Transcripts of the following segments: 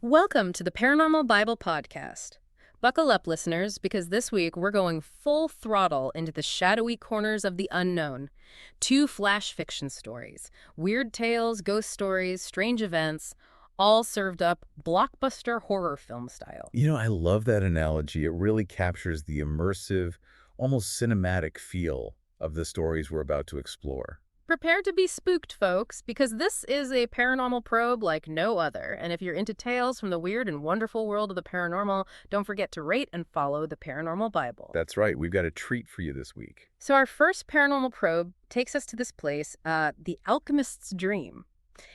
Welcome to the Paranormal Bible Podcast. Buckle up, listeners, because this week we're going full throttle into the shadowy corners of the unknown. 2 flash fiction stories, weird tales, ghost stories, strange events, all served up blockbuster horror film style. I love that analogy. It really captures the immersive, almost cinematic feel of the stories we're about to explore. Prepare to be spooked, folks, because this is a paranormal probe like no other. And if you're into tales from the weird and wonderful world of the paranormal, don't forget to rate and follow the Paranormal Bible. That's right. We've got a treat for you this week. So our first paranormal probe takes us to this place, the alchemist's dream.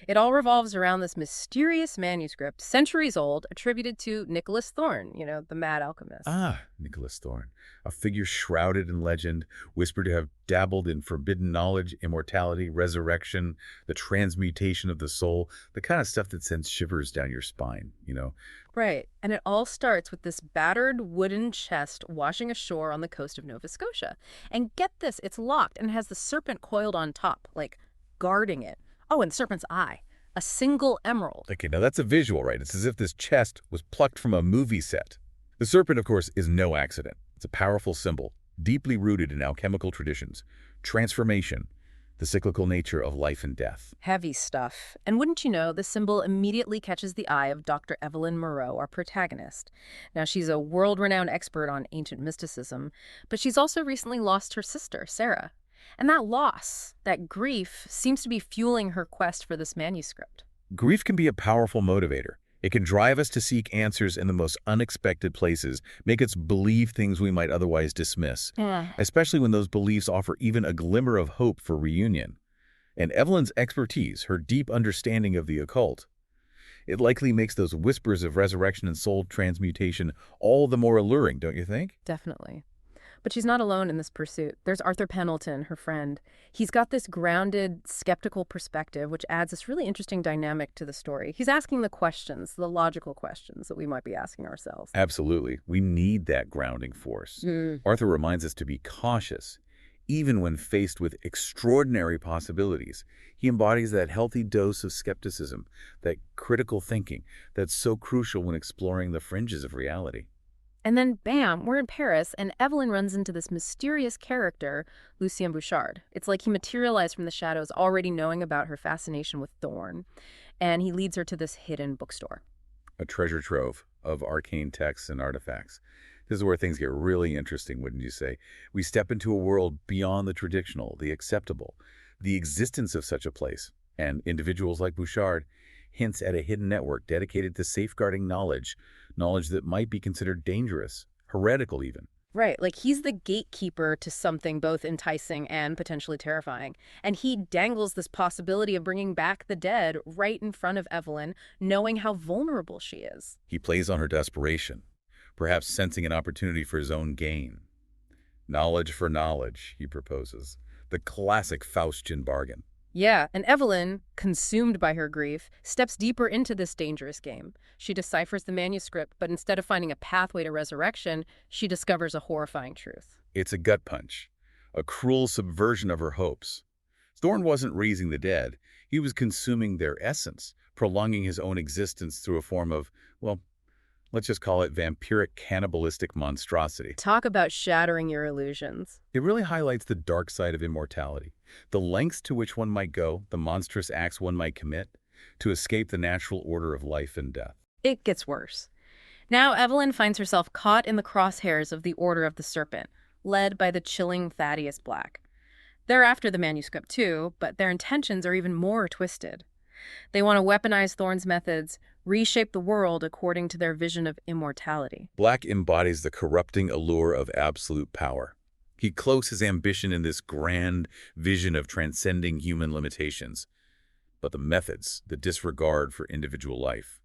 It all revolves around this mysterious manuscript, centuries old, attributed to Nicholas Thorne, the mad alchemist. Nicholas Thorne, a figure shrouded in legend, whispered to have dabbled in forbidden knowledge, immortality, resurrection, the transmutation of the soul, the kind of stuff that sends shivers down your spine. Right, and it all starts with this battered wooden chest washing ashore on the coast of Nova Scotia. And get this, it's locked and has the serpent coiled on top, like guarding it. Oh, and the serpent's eye. A single emerald. Okay, now that's a visual, right? It's as if this chest was plucked from a movie set. The serpent, of course, is no accident. It's a powerful symbol, deeply rooted in alchemical traditions. Transformation, the cyclical nature of life and death. Heavy stuff. And wouldn't you know, the symbol immediately catches the eye of Dr. Evelyn Moreau, our protagonist. Now, she's a world-renowned expert on ancient mysticism, but she's also recently lost her sister, Sarah. And that loss, that grief, seems to be fueling her quest for this manuscript. Grief can be a powerful motivator. It can drive us to seek answers in the most unexpected places, make us believe things we might otherwise dismiss, especially when those beliefs offer even a glimmer of hope for reunion. And Evelyn's expertise, her deep understanding of the occult, it likely makes those whispers of resurrection and soul transmutation all the more alluring, don't you think? Definitely. But she's not alone in this pursuit. There's Arthur Pendleton, her friend. He's got this grounded, skeptical perspective, which adds this really interesting dynamic to the story. He's asking the questions, the logical questions that we might be asking ourselves. Absolutely. We need that grounding force. Arthur reminds us to be cautious, even when faced with extraordinary possibilities. He embodies that healthy dose of skepticism, that critical thinking that's so crucial when exploring the fringes of reality. And then, bam, we're in Paris, and Evelyn runs into this mysterious character, Lucien Bouchard. It's like he materialized from the shadows, already knowing about her fascination with Thorne, and he leads her to this hidden bookstore. A treasure trove of arcane texts and artifacts. This is where things get really interesting, wouldn't you say? We step into a world beyond the traditional, the acceptable. The existence of such a place, and individuals like Bouchard, hints at a hidden network dedicated to safeguarding knowledge that might be considered dangerous, heretical even. Right, like he's the gatekeeper to something both enticing and potentially terrifying. And he dangles this possibility of bringing back the dead right in front of Evelyn, knowing how vulnerable she is. He plays on her desperation, perhaps sensing an opportunity for his own gain. Knowledge for knowledge, he proposes. The classic Faustian bargain. Yeah, and Evelyn, consumed by her grief, steps deeper into this dangerous game. She deciphers the manuscript, but instead of finding a pathway to resurrection, she discovers a horrifying truth. It's a gut punch, a cruel subversion of her hopes. Thorne wasn't raising the dead. He was consuming their essence, prolonging his own existence through a form of, well, let's just call it vampiric cannibalistic monstrosity. Talk about shattering your illusions. It really highlights the dark side of immortality, the lengths to which one might go, the monstrous acts one might commit, to escape the natural order of life and death. It gets worse. Now Evelyn finds herself caught in the crosshairs of the Order of the Serpent, led by the chilling Thaddeus Black. They're after the manuscript too, but their intentions are even more twisted. They want to weaponize Thorne's methods, reshape the world according to their vision of immortality. Black embodies the corrupting allure of absolute power. He cloaks his ambition in this grand vision of transcending human limitations. But the methods, the disregard for individual life,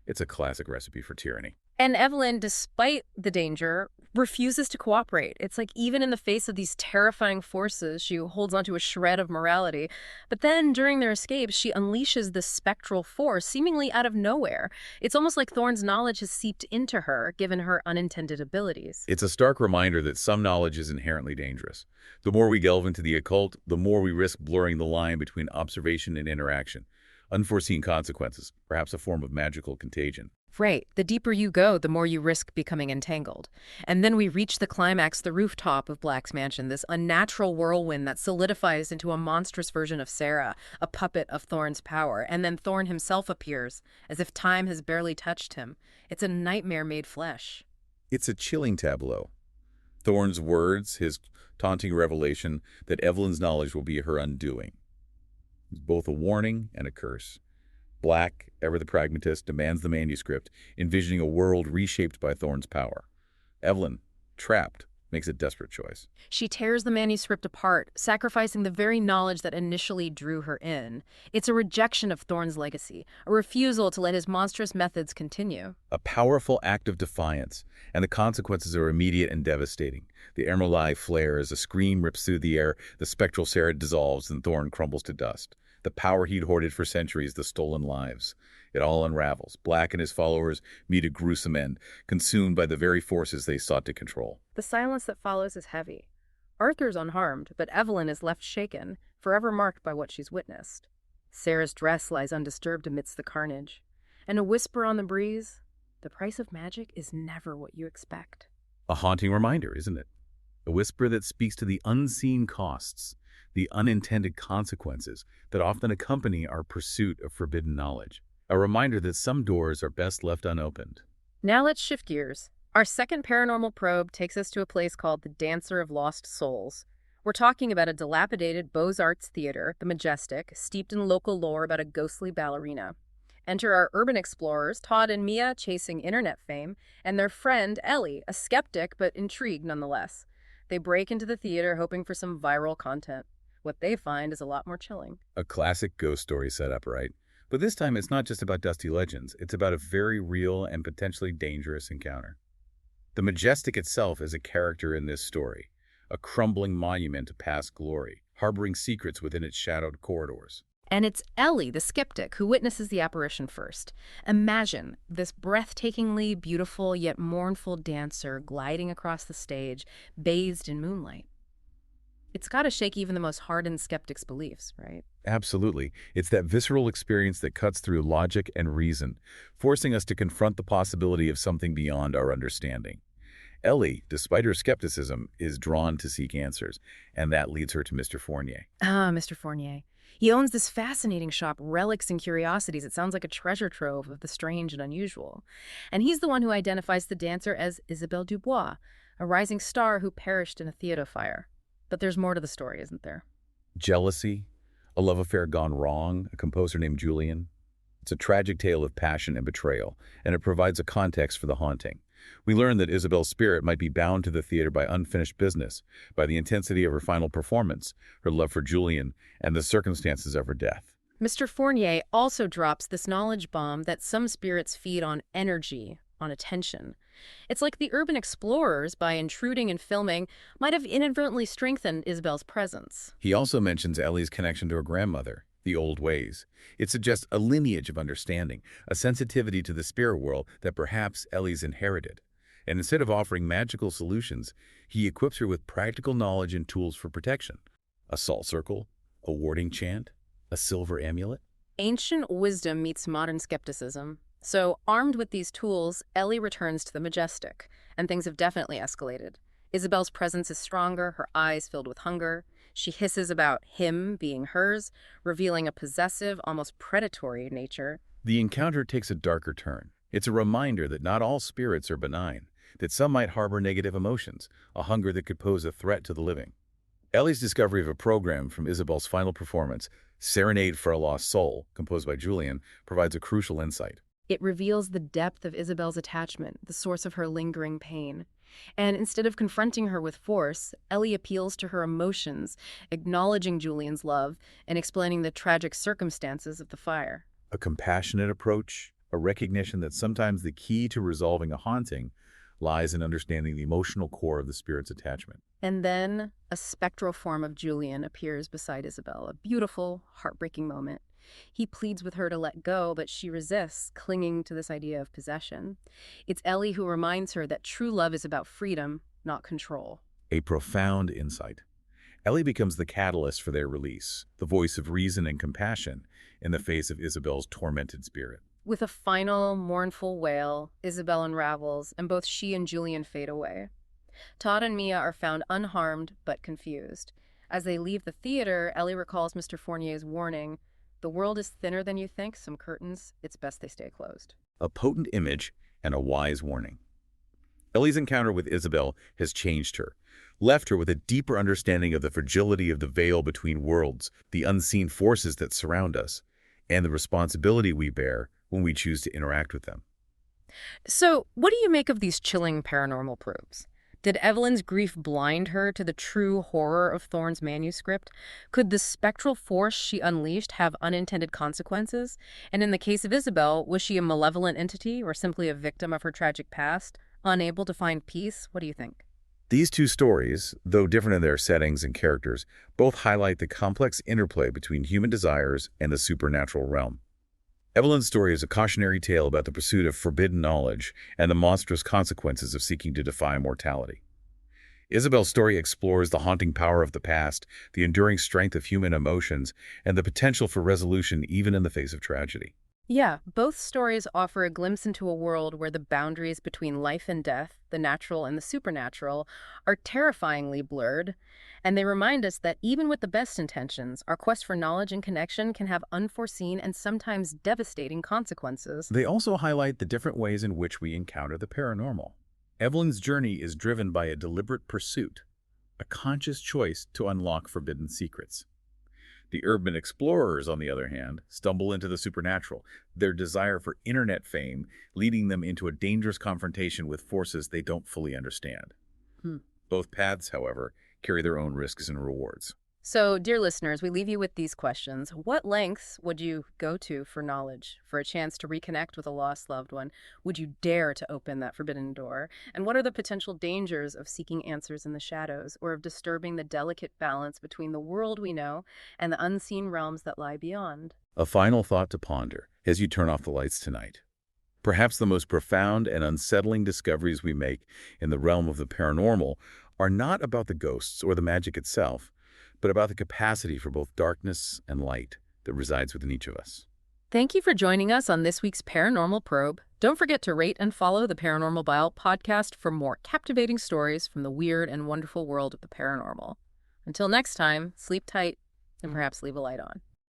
it's a classic recipe for tyranny. And Evelyn, despite the danger, refuses to cooperate. It's like even in the face of these terrifying forces, she holds onto a shred of morality. But then during their escape, she unleashes this spectral force seemingly out of nowhere. It's almost like Thorne's knowledge has seeped into her, given her unintended abilities. It's a stark reminder that some knowledge is inherently dangerous. The more we delve into the occult, the more we risk blurring the line between observation and interaction. unforeseen consequences, perhaps a form of magical contagion. Right. The deeper you go, the more you risk becoming entangled. And then we reach the climax, the rooftop of Black's mansion, this unnatural whirlwind that solidifies into a monstrous version of Sarah, a puppet of Thorne's power. And then Thorne himself appears, as if time has barely touched him. It's a nightmare made flesh. It's a chilling tableau. Thorne's words, his taunting revelation that Evelyn's knowledge will be her undoing. It's both a warning and a curse. Black, ever the pragmatist, demands the manuscript, envisioning a world reshaped by Thorne's power. Evelyn, trapped, makes a desperate choice. She tears the manuscript apart, sacrificing the very knowledge that initially drew her in. It's a rejection of Thorne's legacy, a refusal to let his monstrous methods continue. A powerful act of defiance, and the consequences are immediate and devastating. The emerald eye flares, a scream rips through the air, the spectral Sarah dissolves, and Thorne crumbles to dust. The power he'd hoarded for centuries, the stolen lives. It all unravels. Black and his followers meet a gruesome end, consumed by the very forces they sought to control. The silence that follows is heavy. Arthur's unharmed, but Evelyn is left shaken, forever marked by what she's witnessed. Sarah's dress lies undisturbed amidst the carnage. And a whisper on the breeze, the price of magic is never what you expect. A haunting reminder, isn't it? A whisper that speaks to the unseen costs, the unintended consequences that often accompany our pursuit of forbidden knowledge. A reminder that some doors are best left unopened. Now let's shift gears. Our second paranormal probe takes us to a place called the Dancer of Lost Souls. We're talking about a dilapidated Beaux-Arts theater, the Majestic, steeped in local lore about a ghostly ballerina. Enter our urban explorers, Todd and Mia, chasing internet fame, and their friend, Ellie, a skeptic but intrigued nonetheless. They break into the theater hoping for some viral content. What they find is a lot more chilling. A classic ghost story setup, right? But this time it's not just about dusty legends. It's about a very real and potentially dangerous encounter. The Majestic itself is a character in this story, a crumbling monument of past glory, harboring secrets within its shadowed corridors. And it's Ellie, the skeptic, who witnesses the apparition first. Imagine this breathtakingly beautiful yet mournful dancer gliding across the stage, bathed in moonlight. It's got to shake even the most hardened skeptic's beliefs, right? Absolutely. It's that visceral experience that cuts through logic and reason, forcing us to confront the possibility of something beyond our understanding. Ellie, despite her skepticism, is drawn to seek answers, and that leads her to Mr. Fournier. Mr. Fournier. He owns this fascinating shop, Relics and Curiosities. It sounds like a treasure trove of the strange and unusual. And he's the one who identifies the dancer as Isabelle Dubois, a rising star who perished in a theater fire. But there's more to the story, isn't there? Jealousy, a love affair gone wrong, a composer named Julian. It's a tragic tale of passion and betrayal, and it provides a context for the haunting. We learn that Isabel's spirit might be bound to the theater by unfinished business, by the intensity of her final performance, her love for Julian, and the circumstances of her death. Mr. Fournier also drops this knowledge bomb that some spirits feed on energy, on attention. It's like the urban explorers, by intruding and filming, might have inadvertently strengthened Isabel's presence. He also mentions Ellie's connection to her grandmother, the old ways. It suggests a lineage of understanding, a sensitivity to the spirit world that perhaps Ellie's inherited. And instead of offering magical solutions, he equips her with practical knowledge and tools for protection. A salt circle, a warding chant, a silver amulet. Ancient wisdom meets modern skepticism. So, armed with these tools, Ellie returns to the Majestic, and things have definitely escalated. Isabel's presence is stronger, her eyes filled with hunger. She hisses about him being hers, revealing a possessive, almost predatory nature. The encounter takes a darker turn. It's a reminder that not all spirits are benign, that some might harbor negative emotions, a hunger that could pose a threat to the living. Ellie's discovery of a program from Isabel's final performance, Serenade for a Lost Soul, composed by Julian, provides a crucial insight. It reveals the depth of Isabel's attachment, the source of her lingering pain. And instead of confronting her with force, Ellie appeals to her emotions, acknowledging Julian's love and explaining the tragic circumstances of the fire. A compassionate approach, a recognition that sometimes the key to resolving a haunting lies in understanding the emotional core of the spirit's attachment. And then a spectral form of Julian appears beside Isabel, a beautiful, heartbreaking moment. He pleads with her to let go, but she resists, clinging to this idea of possession. It's Ellie who reminds her that true love is about freedom, not control. A profound insight. Ellie becomes the catalyst for their release, the voice of reason and compassion in the face of Isabel's tormented spirit. With a final, mournful wail, Isabel unravels, and both she and Julian fade away. Todd and Mia are found unharmed but confused. As they leave the theater, Ellie recalls Mr. Fournier's warning, "The world is thinner than you think, some curtains, it's best they stay closed." A potent image and a wise warning. Ellie's encounter with Isabel has changed her, left her with a deeper understanding of the fragility of the veil between worlds, the unseen forces that surround us, and the responsibility we bear when we choose to interact with them. So, what do you make of these chilling paranormal proofs? Did Evelyn's grief blind her to the true horror of Thorne's manuscript? Could the spectral force she unleashed have unintended consequences? And in the case of Isabel, was she a malevolent entity or simply a victim of her tragic past, unable to find peace? What do you think? These two stories, though different in their settings and characters, both highlight the complex interplay between human desires and the supernatural realm. Evelyn's story is a cautionary tale about the pursuit of forbidden knowledge and the monstrous consequences of seeking to defy mortality. Isabel's story explores the haunting power of the past, the enduring strength of human emotions, and the potential for resolution even in the face of tragedy. Yeah, both stories offer a glimpse into a world where the boundaries between life and death, the natural and the supernatural, are terrifyingly blurred, and they remind us that even with the best intentions, our quest for knowledge and connection can have unforeseen and sometimes devastating consequences. They also highlight the different ways in which we encounter the paranormal. Evelyn's journey is driven by a deliberate pursuit, a conscious choice to unlock forbidden secrets. The urban explorers, on the other hand, stumble into the supernatural, their desire for internet fame leading them into a dangerous confrontation with forces they don't fully understand. Both paths, however, carry their own risks and rewards. So, dear listeners, we leave you with these questions. What lengths would you go to for knowledge, for a chance to reconnect with a lost loved one? Would you dare to open that forbidden door? And what are the potential dangers of seeking answers in the shadows, or of disturbing the delicate balance between the world we know and the unseen realms that lie beyond? A final thought to ponder as you turn off the lights tonight. Perhaps the most profound and unsettling discoveries we make in the realm of the paranormal are not about the ghosts or the magic itself, but about the capacity for both darkness and light that resides within each of us. Thank you for joining us on this week's Paranormal Probe. Don't forget to rate and follow the Paranormal Bible podcast for more captivating stories from the weird and wonderful world of the paranormal. Until next time, sleep tight and perhaps leave a light on.